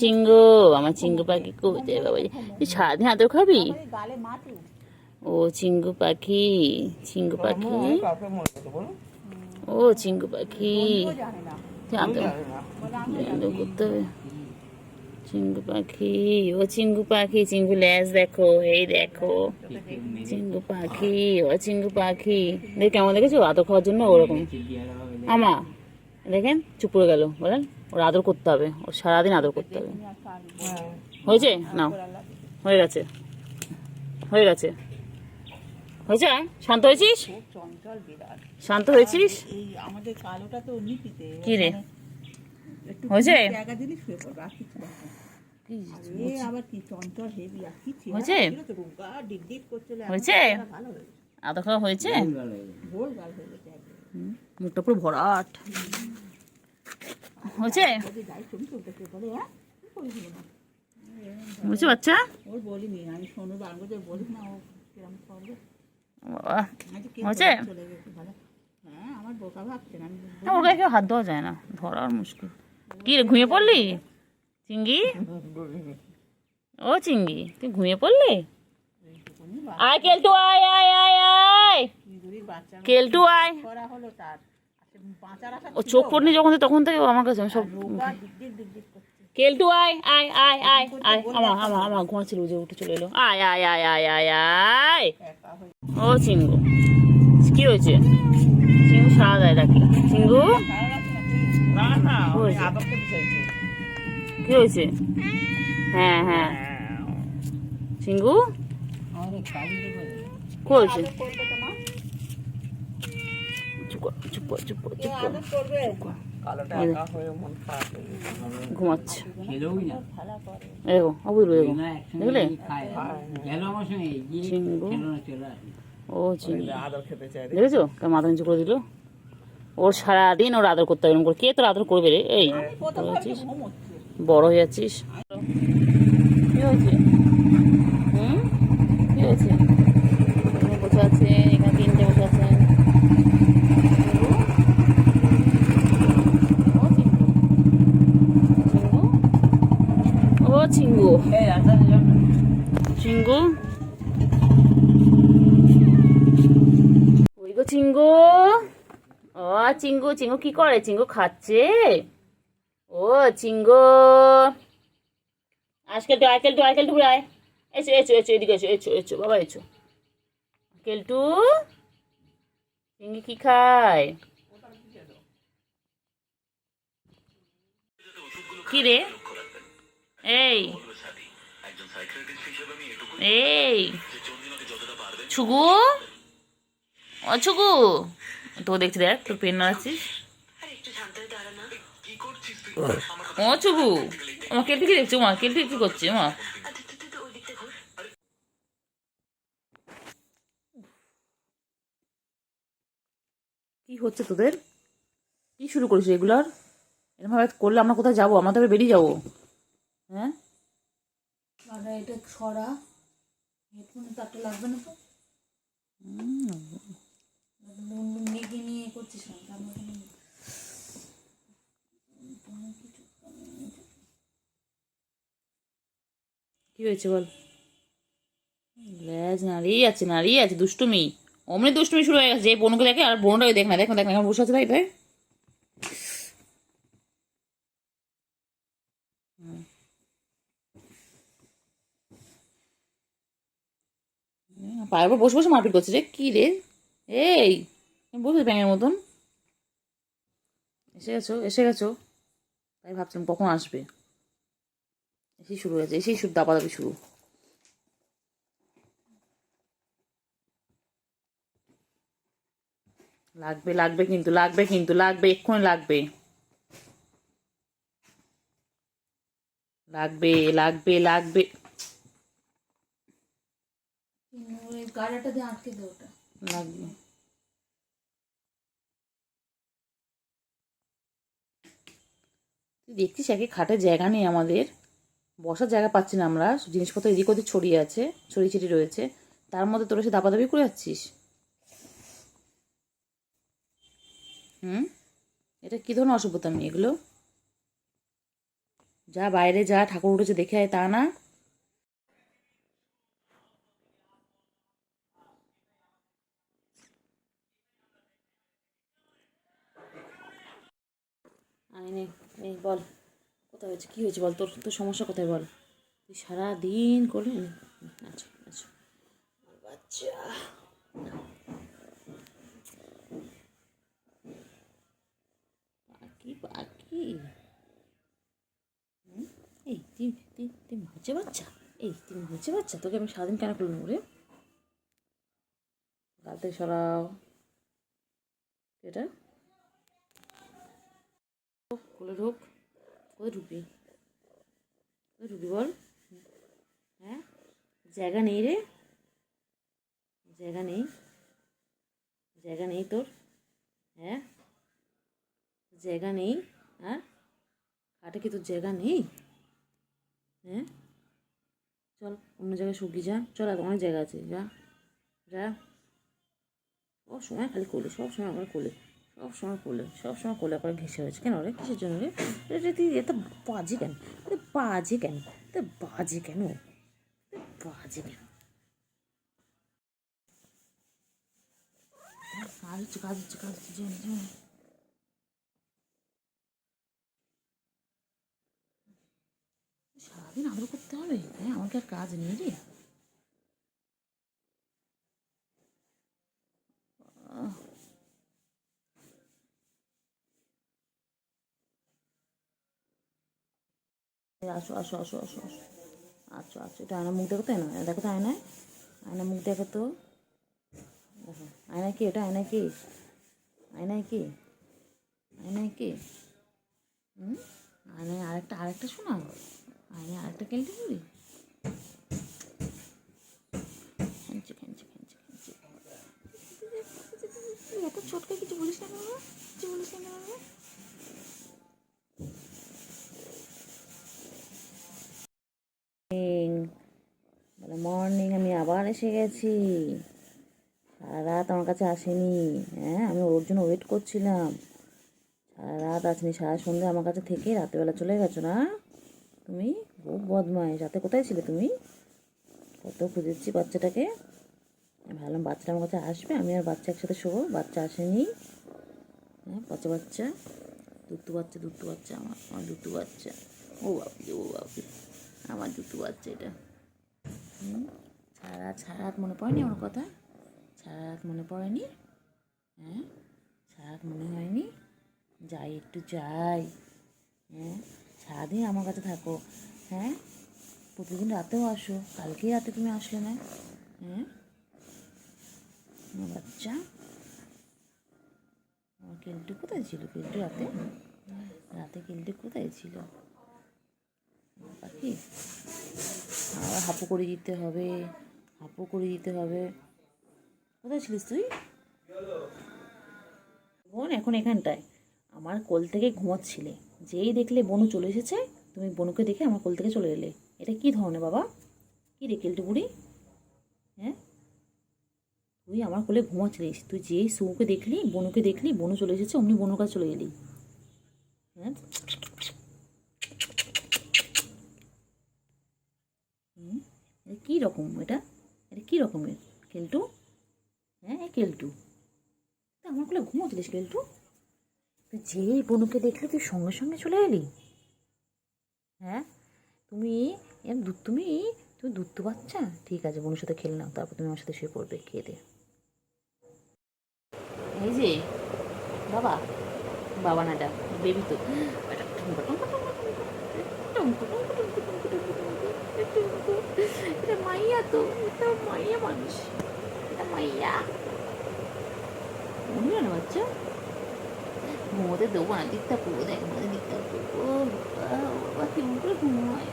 চিঙ্গু, আমার চিঙ্গু পাখি কোথায় বাবা? তুই সারাদিন আদর খাবি? ও চিঙ্গু পাখি, চিঙ্গু পাখি, ও চিঙ্গু পাখি, জানতে করতে হবে। চিঙ্গু পাখি, ও চিঙ্গু পাখি, চিঙ্গু ল্যাজ দেখো, এই দেখো চিঙ্গু পাখি, ও চিঙ্গু পাখি। দেখ কেমন দেখেছো আদর খাওয়ার জন্য ওরকম। আমা দেখেন চুপ করে গেল, বলেন ওর আদর করতে হবে, ওর সারাদিন আদর করতে হবে। হয়েছে নাও, হয়ে গেছে, হয়ে গেছে, হয়েছে। শান্ত হয়েছিস? শান্ত হয়েছিস? কি রে হয়েছে? হয়েছে আদর খাওয়া হয়েছে? মুখটা পুরো ভরাট হয়েছে। বুঝছে বাচ্চা? হয়েছে? ওর গায়ে কেউ হাত দেওয়া যায় না, ধরার মুশকিল। কি রে ঘুমিয়ে পড়লি চিঙ্গি? ও চিঙ্গি তুই ঘুমিয়ে পড়লি? আয় কেলটু, আয় আয় আয় আয় কেলটু আয়। ও চোখ পড়নি যখন তখন থেকে আমার কাছে সব। কেলটু আয় আয় আয় আয় আয়, আমার ঘুমাচ্ছিল, উঠে উঠে চলে এলো। আয় আয় আয় আয় আয় আয়। ও চিঙ্গু কি হয়েছে? চিঙ্গু সারা দেয় ডাকি। চিঙ্গু কি হয়েছে? হ্যাঁ হ্যাঁ চিঙ্গু কি হয়েছে? ঘুমাচ্ছে এগো অবুঝলো এগো দেখলে? চিঙ্গু, ও চিঙ্গু দেখেছো কেমন মাথা নিচু করে দিল? ওর সারাদিন ওর আদর করতে হবে। কে তোর আদর করবে রে? এই বড় হয়ে যাচ্ছিস। কি হয়েছে? কি হয়েছে? বসে আছে এখানে, তিনটে বসে আছে। ও চিঙ্গু, চিঙ্গু ওই গো চিঙ্গু। ও চিঙ্গু, চিঙ্গু কি করে? চিঙ্গু খাচ্ছে। ও চিঙ্গু আজকেল আইকেলটু, আইকেলটু আয়, এসো এসো এসো এদিকে এসো, এসো এসো বাবা এসো। কেলটু চিঙ্গি কি খায়? কি রে? এই এই ছুগু, ও ছুগু তোকে দেখছি, দেখ তোর পেন নাড়াচ্ছিস। ও ছুগু আমার কেলটু কি দেখছো? মা কেলটু কি করছে? মা কি হচ্ছে তোদের? কি শুরু করেছো এগুলার? এরকম ভাবে করলে আমরা কোথায় যাবো? আমরা তবে বেরিয়ে যাবো। হ্যাঁ এটা ছড়া হেডফোনে তারটা লাগবে না তো? নিয়ে করছিস কি হয়েছে বল? ল্যাজ নাড়িয়ে আছে, নাড়িয়ে আছে, দুষ্টুমি অমনি দুষ্টুমি শুরু হয়ে গেছে। যে বোনকে দেখে আর বোনটাকে দেখ না, দেখ না, দেখ না কেমন বসে আছে। তাই তাই পায়ের উপর বসে বসে মারপিট করছে রে। কি রে? এই বসে ব্যাঙের মতন। এসে গেছো, এসে গেছো, তাই ভাবছিলাম কখন আসবে। এসেই শুরু হয়েছে, এসেই শুরু দাপাদাপি শুরু। লাগবে লাগবে কিন্তু, লাগবে কিন্তু, লাগবে এক্ষুনি লাগবে, লাগবে লাগবে লাগবে। গাড়াটা দিয়ে আটকে দে, ওটা লাগবে। তুই দেখছিস একে খাটের জায়গা নেই আমাদের, বসার জায়গা পাচ্ছি না আমরা, জিনিসপত্র এদিক ওদিক ছড়িয়ে আছে, ছড়িয়ে ছিটিয়ে রয়েছে, তার মধ্যে তোরা সে দাপাদাপি করে যাচ্ছিস। এটা কি ধরনের অসভ্যতা আমি এগুলো? যা বাইরে যা, ঠাকুর উঠেছে দেখে আয়, তা না। আয় নে, নে বল কোথায় হয়েছে, কী হয়েছে বল, তোর তোর সমস্যা কোথায় বল। তুই সারাদিন করলি। আচ্ছা আচ্ছা বাচ্চা, পাখি পাখি। এই তুই তুই তুই হচ্ছে বাচ্চা, এই তুই হচ্ছে বাচ্চা, তোকে আমি সারাদিন কেন করলাম রে? গাল থেকে সরাও এটা, কোলে ঢোক। কোথায় ঢুকবি, কোথায় ঢুকবি বল। হ্যাঁ, জায়গা নেই রে, জায়গা নেই, জায়গা নেই তোর। হ্যাঁ, জায়গা নেই। হ্যাঁ, খাটে কি তোর জায়গা নেই? হ্যাঁ, চল অন্য জায়গায় শুকিয়ে যা, চল, আর অনেক জায়গা আছে, যা যা। সব সময় খালি কোলে, সব সময় আমার কোলে, সব সময় কোলে, সব সময় কোলে করে ঘেসে হয়েছে কেন রে, কিসের জন্য রে? রে তুই এত বাজে কেন, এত বাজে কেন, এত বাজে কেন, এত বাজে কেন? কাজ হচ্ছে, কাজ হচ্ছে, কাজ হচ্ছে, সারাদিন আদর করতে হবে? হ্যাঁ, আমাকে আর কাজ নেই রে। আসো আসো আসো আসো আসো, আচ্ছা আচ্ছা, এটা আয়না মুখ দেখো তো, আয়না দেখো তো, আয়নায় আয়না মুখ দেখো তো, দেখো আয়নায় কি, এটা আয়নায় কি, আয়নায় কি, আয়নায় কি? হুম, আয়নায় আরেকটা আরেকটা শোনা, আয়নায় আরেকটা কেলটে করি। খেঞ্চে খেঞ্চে খেঞ্চে খেঞ্চে, এত ছোটকে কিছু বলিস না বাবা, কিছু বলিস না বাবা। বলে মর্নিং, আমি আবার এসে গেছি। সারা রাত আমার কাছে আসেনি। হ্যাঁ, আমি ওর জন্য ওয়েট করছিলাম, সারা রাত আসেনি, সারা সন্ধ্যে আমার কাছে থেকে রাতেবেলা চলে গেছো না তুমি? খুব বদমাইশ, রাতে কোথায় ছিলে তুমি? কত খুঁজেছি বাচ্চাটাকে, আমি ভাবলাম বাচ্চাটা আমার কাছে আসবে, আমি আর বাচ্চা একসাথে শোবো, বাচ্চা আসেনি। হ্যাঁ, পচা বাচ্চা, দুত্তু বাচ্চা, দুত্তু বাচ্চা, আমার আমার দুত্তু বাচ্চা। ও বাবু, ও বাবু, আমার দুত্তু বাচ্চা এটা। সারা রাত, সারা রাত মনে পড়েনি আমার কথা? সারা রাত মনে পড়েনি? হ্যাঁ, সারা রাত মনে হয়নি? যাই একটু যাই। হ্যাঁ, সারাদিন আমার কাছে থাকো। হ্যাঁ, প্রতিদিন রাতেও আসো, কালকেই রাতে তুমি আসলে না। হ্যাঁ, আমার বাচ্চা, আমার কেলটু কোথায় ছিল? কেলটু রাতে, রাতে কেলটু কোথায় ছিল? পাখি, আবার হাপু করে দিতে হবে, হাপু করে দিতে হবে। কোথায় ছিলিস তুই? বোন এখন এখানটায় আমার কোল থেকে ঘুমাচ্ছিলে, যেই দেখলে বনু চলে এসেছে, তুমি বনুকে দেখে আমার কোল থেকে চলে এলে। এটা কী ধরনের বাবা? কী রে কেলটু বুড়ি? হ্যাঁ, তুই আমার কোলে ঘুমাচ্ছিলিস, তুই যেই সুকে দেখলি, বনুকে দেখলি, বনু চলে এসেছে, অমনি বনুর কাছে চলে এলি। হ্যাঁ, এটা কী রকম, এটা এটা কী রকমের কেলটু? হ্যাঁ, কেলটু, তুই আমার কোলে ঘুমাচ্ছিলিস কেলটু? তুই যেই বনুকে দেখলি তুই সঙ্গে সঙ্গে চলে এলি। হ্যাঁ, তুমি তুমি তুমি দুধ বাচ্চা, ঠিক আছে, বনুর সাথে খেলে নাও, তারপর তুমি আমার সাথে শুয়ে পড়বে, খেয়ে দে। এই যে বাবা, বাবা না ডাক, বেবি তো, এটা মাইয়া তো, এটা মাইয়া মানুষ, এটা মাইয়া, মনে হয় না বাচ্চা। ঘুমোতে দেবো না, দিকটা পুরো দেখ, আমাদের দিকটা পুরো, বাবা কেমন করে ঘুমায়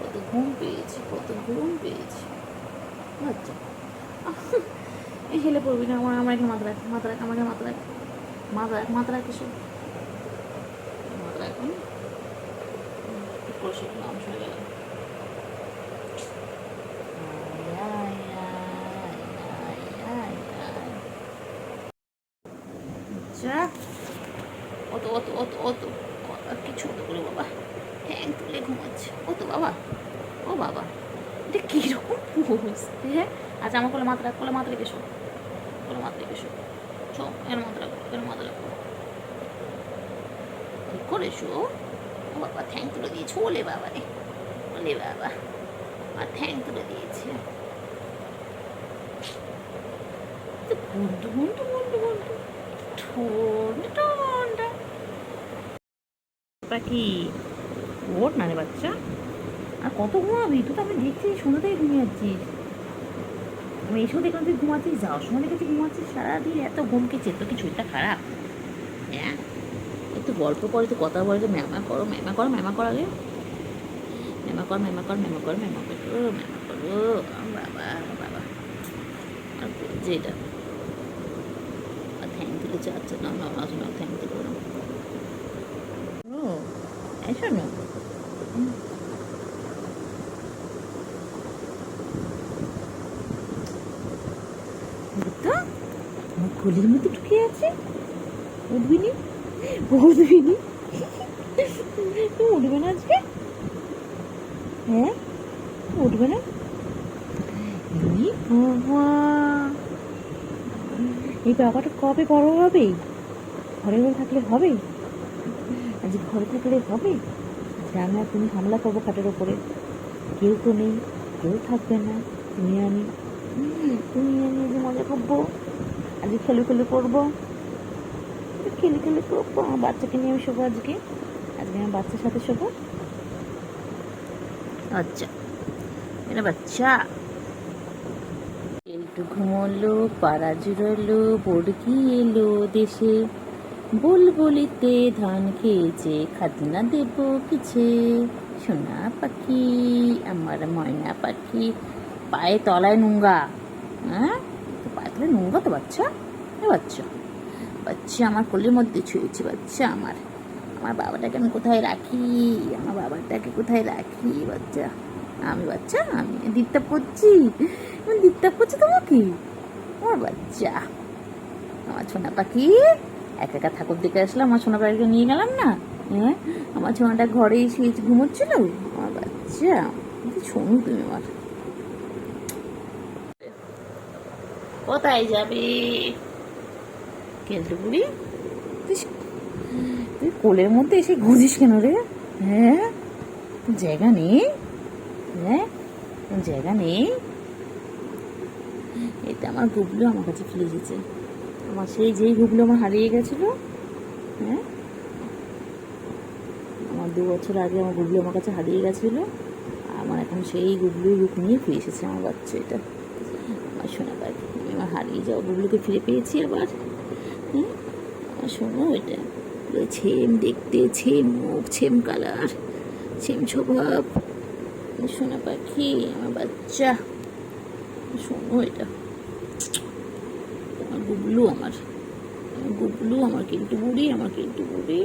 কত ঘুম পেয়েছি, কত ঘুম পেয়েছি বাচ্চা। এই হেলে পড়বি না, আমার আমার এখানে মাথা রাখ, মাথা রাখ, আমাকে মাথা রাখ, মাথা রাখ, মাথা রাখ, এসব মাথা রাখ, করে সব নাম শুনে গেলাম। আচ্ছা অত অত অত অত কি ছোট করে বাবা, ঠ্যাং তুলে ঘুমাচ্ছে। ও তো বাবা, ও বাবা, এটা কিরকম পোজ? হ্যাঁ, আচ্ছা আমার কোলে মাথা রাখ, কোলে মাথা রেখে শো, কোলে মাথা রেখে শো, শো, এর মাথা রাখো, এর মাথা রাখো, ঠিক করে শো। ও বাবা, ঠ্যাং তুলে দিয়েছে, ওলে বাবা রে, ওলে বাবা, আর ঠ্যাং তুলে দিয়েছে। গুন্ডু গুন্ডু গুন্ডু গুন্ডু, ঠোঁট ঠোঁটা পাখি, ওর না রে বাচ্চা, আর কত ঘুমাবি? তুই তো আমি দেখছি সন্ধ্যাতেই ঘুমিয়ে যাচ্ছিস। আমি এসেও দেখলাম তুই ঘুমাচ্ছিস, যাওয়ার সময় দেখেছি ঘুমাচ্ছিস, সারাদিন এত ঘুমকেছে, তো কি শরীরটা খারাপ? হ্যাঁ, একটু গল্প করে, একটু কথা বলে, তো ম্যামা করো, ম্যামা করো, ম্যামা করো আগে, ম্যামা কর, ম্যামা কর, ম্যামা কর, ম্যামা করো, ম্যামা করো। বাবা বাবা, আর যে এটা আর থ্যাংক তুলেছে। আচ্ছা না না আসো না, থ্যাংক তুলো না। ও এসো না, বুদ্ধা আমার কোলের মধ্যে ঢুকে আছে। উঠবি নি, উঠবি নি, তুমি উঠবে না আজকে? হ্যাঁ, উঠবে না? এই বাবা, এই বাবাটা কবে বড় হবে? ঘরে ঘরে থাকলে হবে? আজ ঘরে থাকলে হবে? আজকে আমি আর তুমি হামলা করবো খাটের ওপরে, কেউ তো নেই, কেউ থাকবে না, তুমি আমি, তুমি আমি যে মজা করবো, আজকে খেলে খেলে করবো, খেলে খেলে করবো। আমার বাচ্চাকে নিয়ে আমি শোবো আজকে, আজকে আমার বাচ্চার সাথে শোবো। আচ্ছা এটা বাচ্চা একটু ঘুমোলো, পাড়া জুড়লো, বর্গি এলো দেশে, বুলবুলিতে ধান খেয়েছে, খাজনা দেব কিছে। সোনা পাখি আমার ময়না পাখি, পায়ে তলায় নোংরা। হ্যাঁ, তো পায়ে তলায় নোংরা তো বাচ্চা, বাচ্চা বাচ্চা আমার কোলের মধ্যে ছুঁয়েছে। বাচ্চা আমার, আমার বাবাটাকে আমি কোথায় রাখি? আমার বাবাটাকে কোথায় রাখি? বাচ্চা আমি, বাচ্চা আমি দিকটা করছি, আমি দিকটা করছি তোমাকে। আমার বাচ্চা, আমার সোনা পাখি, একা একা ঠাকুর দেখে আসলাম, আমার সোনা পাখিকে নিয়ে গেলাম না। হ্যাঁ, আমার সোনাটা ঘরে এসে ঘুমোচ্ছিল। আমার বাচ্চা, শোনো তুমি আমার, কোথায় যাবে কেলটু বুড়ি? তুই কোলের মধ্যে এসে ঘুরিস কেন রে? হ্যাঁ, জায়গা নেই? হ্যাঁ, জায়গা নেই? এটা আমার গুবলু আমার কাছে ফিরে এসেছে, আমার সেই যেই গুবলু আমার হারিয়ে গেছিল। হ্যাঁ, আমার 2 বছর আগে আমার গুবলু আমার কাছে হারিয়ে গেছিলো, আমার এখন সেই গুবলুর রূপ নিয়ে ফিরে এসেছে আমার বাচ্চা। এটা আমার সোনা পাখি, আমি আমার হারিয়ে যাওয়া গুবলুকে ফিরে পেয়েছি আবার। হ্যাঁ, আমার শোনো, এটা ছেম দেখতে, ছেম মুখ, ছেম কালার, ছেম স্বভাব, সোনা পাখি আমার বাচ্চা। শোনো, এটা আমার গুবলু, আমার গুবলু, আমার কিন্তু বুড়ি, আমার কিন্তু বুড়ি।